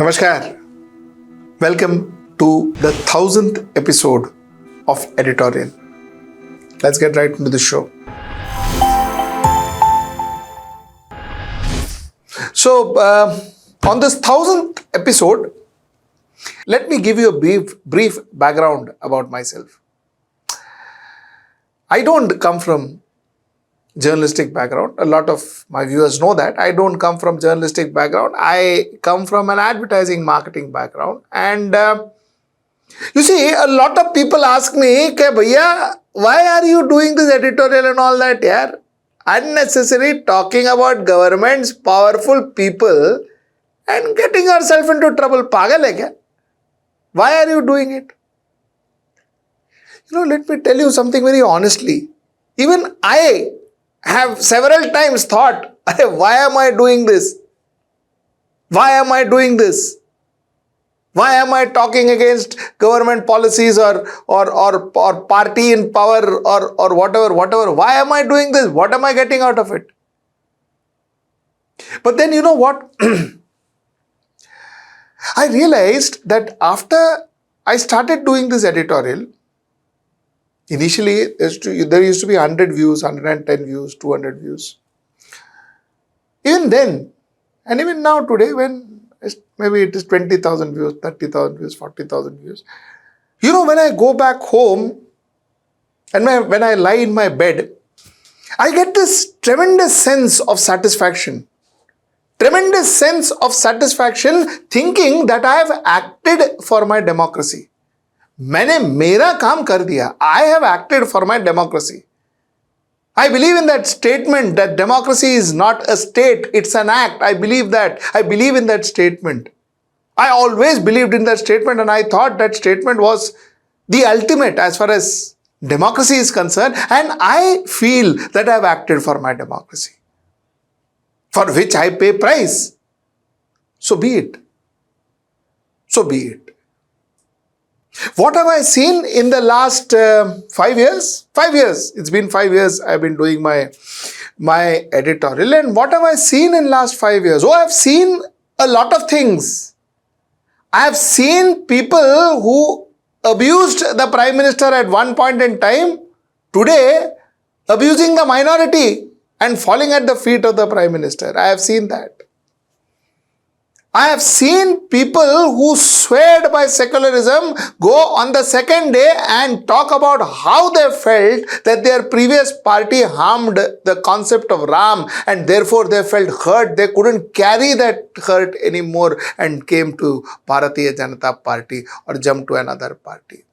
Namaskar. Welcome to the 1000th episode of Editorial. Let's get right into the show. So, on this 1000th episode, let me give you a brief background about myself. I don't come from journalistic background. A lot of my viewers know that. I don't come from journalistic background. I come from an advertising marketing background. And you see, a lot of people ask me, Bhaiya, why are you doing this editorial and all that? Yeah? Unnecessary talking about governments, powerful people and getting yourself into trouble. Pagal hai kya? Why are you doing it? Let me tell you something very honestly. Even I have several times thought, why am I doing this? Why am I doing this? Why am I talking against government policies or party in power or whatever? Why am I doing this? What am I getting out of it? But then you know what? I realized that after I started doing this editorial, initially, there used to be 100 views, 110 views, 200 views. Even then, and even now today, when maybe it is 20,000 views, 30,000 views, 40,000 views. When I go back home and when I lie in my bed, I get this tremendous sense of satisfaction. Tremendous sense of satisfaction thinking that I have acted for my democracy. मैंने मेरा काम कर दिया. I have acted for my democracy. I believe in that statement that democracy is not a state, it's an act. I believe that. I believe in that statement. I always believed in that statement and I thought that statement was the ultimate as far as democracy is concerned, and I feel that I have acted for my democracy, for which I pay price. So be it. So be it. What have I seen in the last 5 years? 5 years. It's been 5 years I've been doing my editorial. And what have I seen in last 5 years? I've seen a lot of things. I have seen people who abused the Prime Minister at one point in time, today abusing the minority and falling at the feet of the Prime Minister. I have seen that. I have seen people who swayed by secularism go on the second day and talk about how they felt that their previous party harmed the concept of Ram and therefore they felt hurt. They couldn't carry that hurt anymore and came to Bharatiya Janata Party or jumped to another party.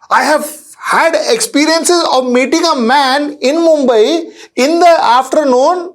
I have had experiences of meeting a man in Mumbai in the afternoon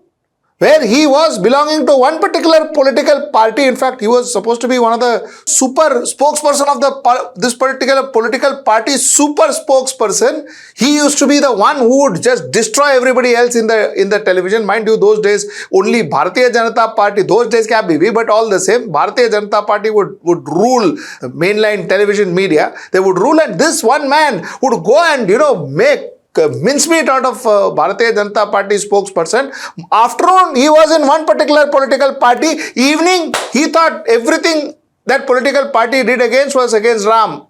where he was belonging to one particular political party. In fact, he was supposed to be one of the super spokesperson of this particular political party, super spokesperson. He used to be the one who would just destroy everybody else in the television. Mind you, those days, only Bharatiya Janata Party, those days kya bhi, but all the same, Bharatiya Janata Party would rule the mainline television media. They would rule, and this one man would go and, make mincemeat out of Bharatiya Janata Party spokesperson. Afternoon, he was in one particular political party. Evening, he thought everything that political party did was against Ram.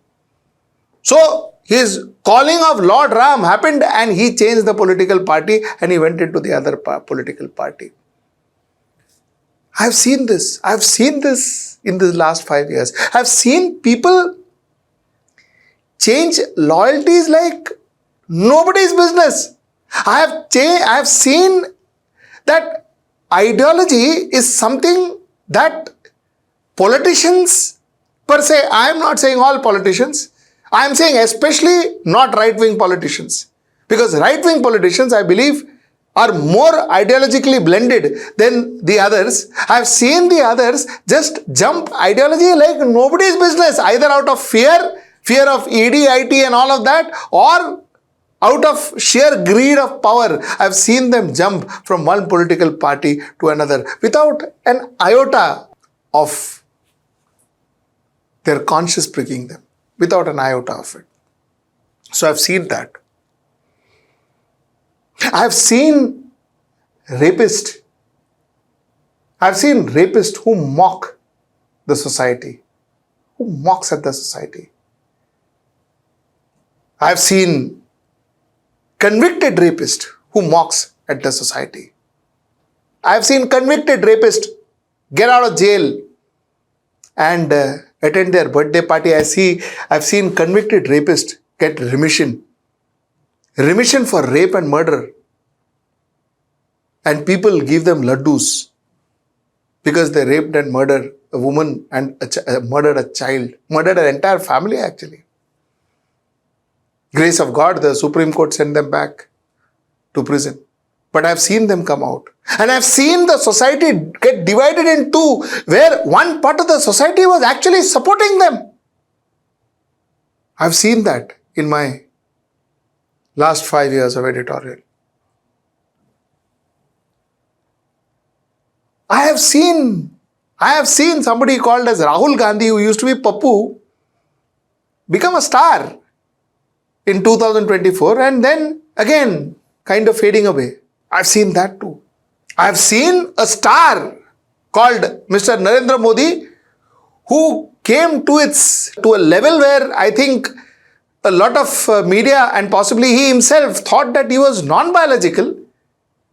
So, his calling of Lord Ram happened and he changed the political party and he went into the other political party. I have seen this. I have seen this in the last 5 years. I have seen people change loyalties like nobody's business. I have seen that ideology is something that politicians per se, I am not saying all politicians, I am saying especially not right-wing politicians. Because right-wing politicians, I believe, are more ideologically blended than the others. I have seen the others just jump ideology like nobody's business, either out of fear of ED, IT and all of that, or out of sheer greed of power. I've seen them jump from one political party to another without an iota of their conscience pricking them, without an iota of it. So I've seen that. I've seen rapists. I've seen rapists who mock the society, who mocks at the society. I've seen convicted rapist who mocks at the society. I've seen convicted rapist get out of jail and attend their birthday party. I've seen convicted rapist get remission for rape and murder, and people give them laddus because they raped and murdered a woman and murdered a child, murdered an entire family actually. Grace of God, the Supreme Court sent them back to prison. But I've seen them come out. And I've seen the society get divided in two, where one part of the society was actually supporting them. I've seen that in my last 5 years of editorial. I have seen somebody called as Rahul Gandhi, who used to be Pappu, become a star in 2024 and then again kind of fading away. I've seen that too. I've seen a star called Mr. Narendra Modi, who came to a level where I think a lot of media and possibly he himself thought that he was non-biological.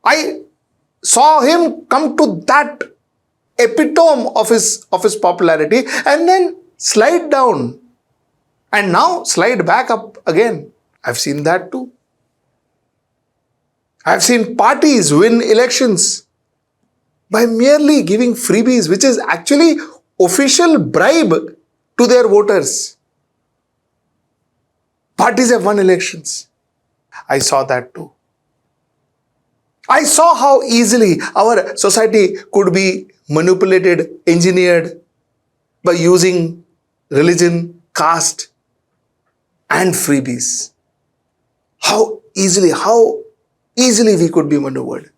I saw him come to that epitome of his popularity and then slide down and now slide back up again. I've seen that too. I've seen parties win elections by merely giving freebies, which is actually official bribe to their voters. Parties have won elections. I saw that too. I saw how easily our society could be manipulated, engineered by using religion, caste, and freebies. How easily we could be maneuvered.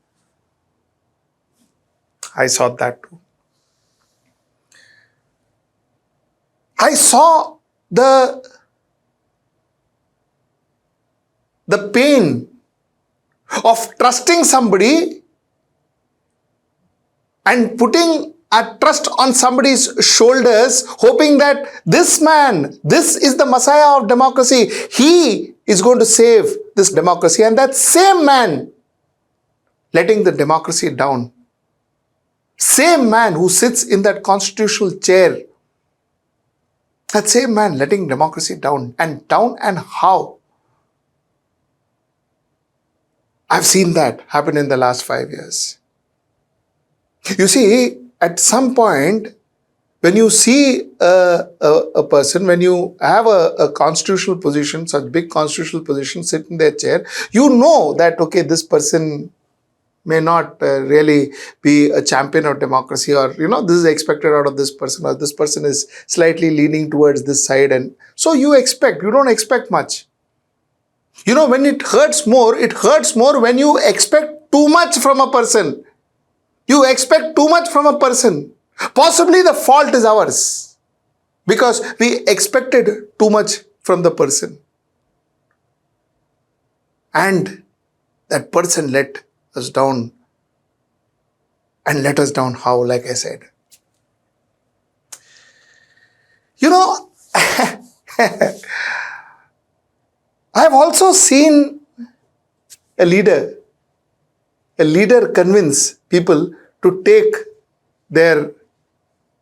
I saw that too. I saw the pain of trusting somebody and putting a trust on somebody's shoulders, hoping that this is the Messiah of democracy. He is going to save this democracy. And that same man letting the democracy down. Same man who sits in that constitutional chair. That same man letting democracy down. And how? I've seen that happen in the last 5 years. You see, at some point, when you see a person, when you have a constitutional position, such big constitutional position, sit in their chair, you know that, okay, this person may not really be a champion of democracy, or, this is expected out of this person, or this person is slightly leaning towards this side. And so you don't expect much. When it hurts more when you expect too much from a person. You expect too much from a person. Possibly the fault is ours because we expected too much from the person. And that person let us down. And let us down how, like I said. I've also seen a leader convince people to take their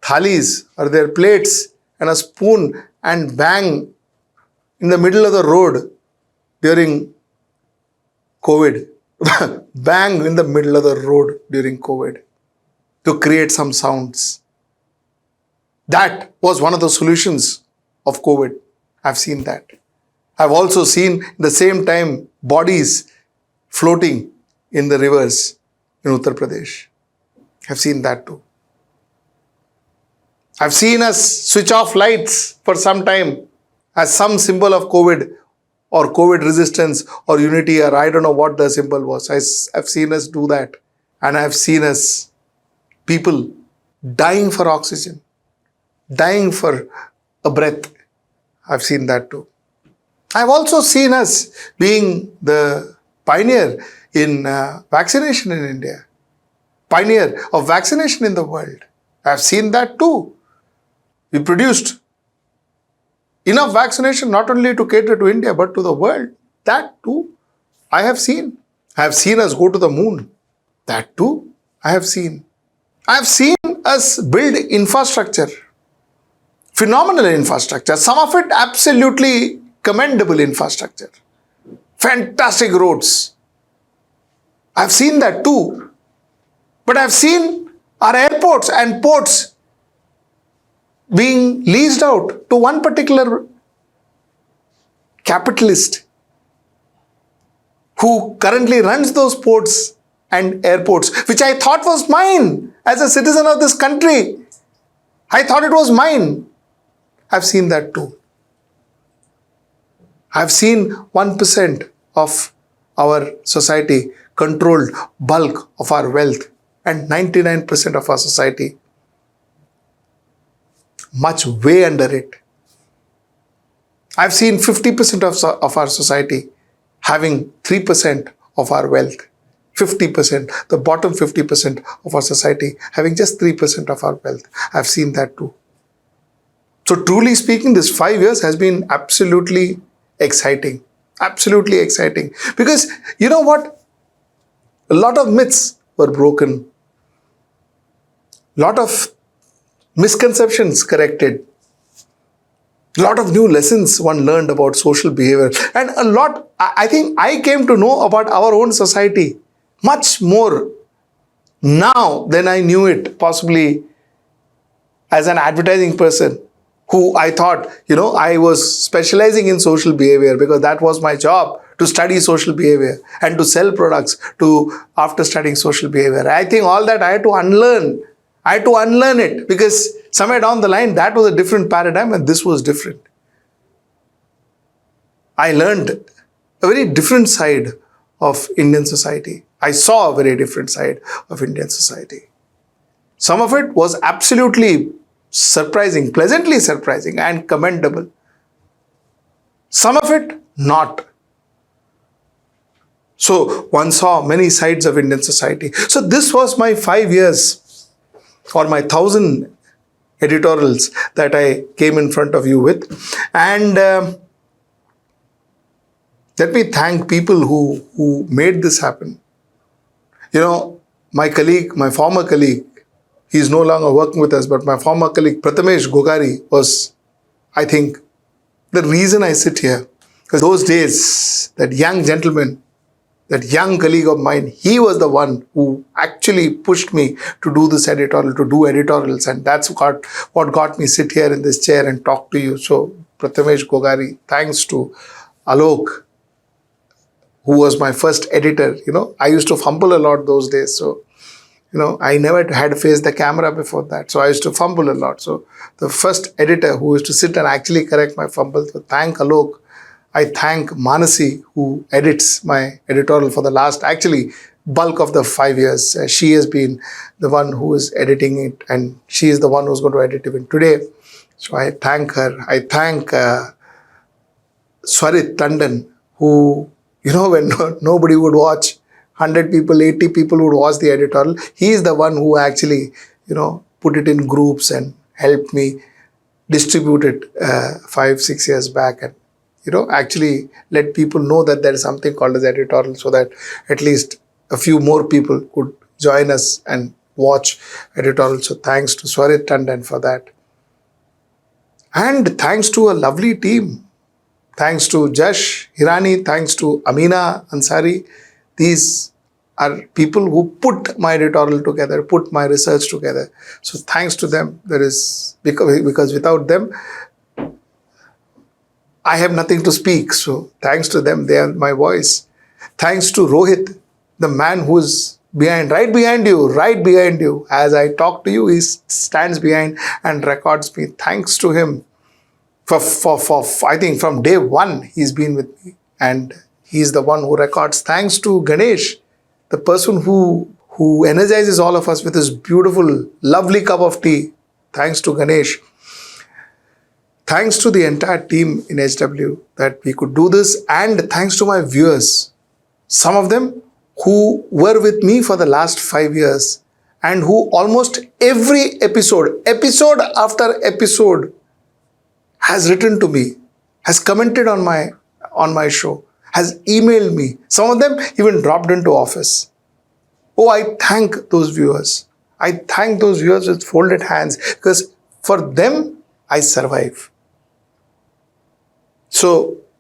thalis or their plates and a spoon and bang in the middle of the road during COVID. Bang in the middle of the road during COVID to create some sounds. That was one of the solutions of COVID. I've seen that. I've also seen at the same time bodies floating in the rivers in Uttar Pradesh. I've seen that too. I've seen us switch off lights for some time as some symbol of COVID or COVID resistance or unity, or I don't know what the symbol was. I've seen us do that. And I've seen us, people dying for oxygen, dying for a breath. I've seen that too. I've also seen us being the pioneer in vaccination in India, pioneer of vaccination in the world. I've seen that too. We produced enough vaccination not only to cater to India but to the world. That too, I have seen. I have seen us go to the moon. That too, I have seen. I have seen us build infrastructure, phenomenal infrastructure, some of it absolutely commendable infrastructure, fantastic roads. I've seen that too. But I've seen our airports and ports being leased out to one particular capitalist who currently runs those ports and airports, which I thought was mine as a citizen of this country. I thought it was mine. I've seen that too. I've seen 1% of our society controlled bulk of our wealth and 99% of our society much way under it. I've seen 50% of our society having 3% of our wealth. 50%, the bottom 50% of our society having just 3% of our wealth. I've seen that too. So truly speaking, this 5 years has been absolutely exciting. Absolutely exciting. Because you know what? A lot of myths were broken. A lot of misconceptions corrected. A lot of new lessons one learned about social behavior. And a lot, I think I came to know about our own society much more now than I knew it, possibly as an advertising person who I thought, I was specializing in social behavior because that was my job, to study social behavior and to sell products after studying social behavior. I think all that I had to unlearn. I had to unlearn it because somewhere down the line, that was a different paradigm and this was different. I learned a very different side of Indian society. I saw a very different side of Indian society. Some of it was absolutely surprising, pleasantly surprising and commendable. Some of it not. So one saw many sides of Indian society. So this was my 5 years or my 1,000 editorials that I came in front of you with. And let me thank people who made this happen. My colleague, my former colleague, he's no longer working with us, but my former colleague, Prathamesh Gogari, was, I think, the reason I sit here. Because those days, that young gentleman, that young colleague of mine, he was the one who actually pushed me to do this editorial, to do editorials. And that's what got me sit here in this chair and talk to you. So, Prathamesh Gogari, thanks to Alok, who was my first editor. I used to fumble a lot those days. So, I never had faced the camera before that. So I used to fumble a lot. So the first editor who used to sit and actually correct my fumbles, so thank Alok. I thank Manasi, who edits my editorial for the last, actually, bulk of the 5 years. She has been the one who is editing it and she is the one who's going to edit even today. So I thank her. I thank Swarit Tandon, who, when nobody would watch, 100 people, 80 people would watch the editorial. He is the one who actually, put it in groups and helped me distribute it 5, 6 years back. And, actually let people know that there is something called as editorial so that at least a few more people could join us and watch editorial. So thanks to Swarit Tandon for that. And thanks to a lovely team. Thanks to Jash Hirani, thanks to Amina Ansari. These are people who put my editorial together, put my research together. So thanks to them, because without them, I have nothing to speak. So thanks to them, they are my voice. Thanks to Rohit, the man who's right behind you. As I talk to you, he stands behind and records me. Thanks to him. For I think from day one, he's been with me. And he's the one who records. Thanks to Ganesh, the person who energizes all of us with his beautiful, lovely cup of tea. Thanks to Ganesh. Thanks to the entire team in HW that we could do this. And thanks to my viewers. Some of them who were with me for the last 5 years and who almost every episode after episode, has written to me, has commented on my show, has emailed me. Some of them even dropped into office. Oh, I thank those viewers. I thank those viewers with folded hands, because for them, I survive. So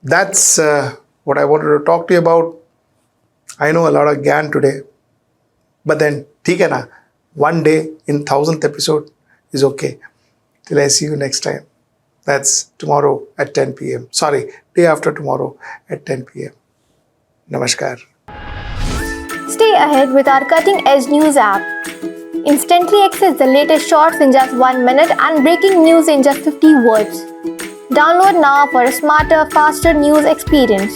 that's what I wanted to talk to you about. I know a lot of GAN today, but then, theek hai na, one day in 1000th episode is okay. Till I see you next time. That's tomorrow at 10 p.m. Sorry, day after tomorrow at 10 p.m. Namaskar. Stay ahead with our cutting-edge news app. Instantly access the latest shorts in just 1 minute and breaking news in just 50 words. Download now for a smarter, faster news experience.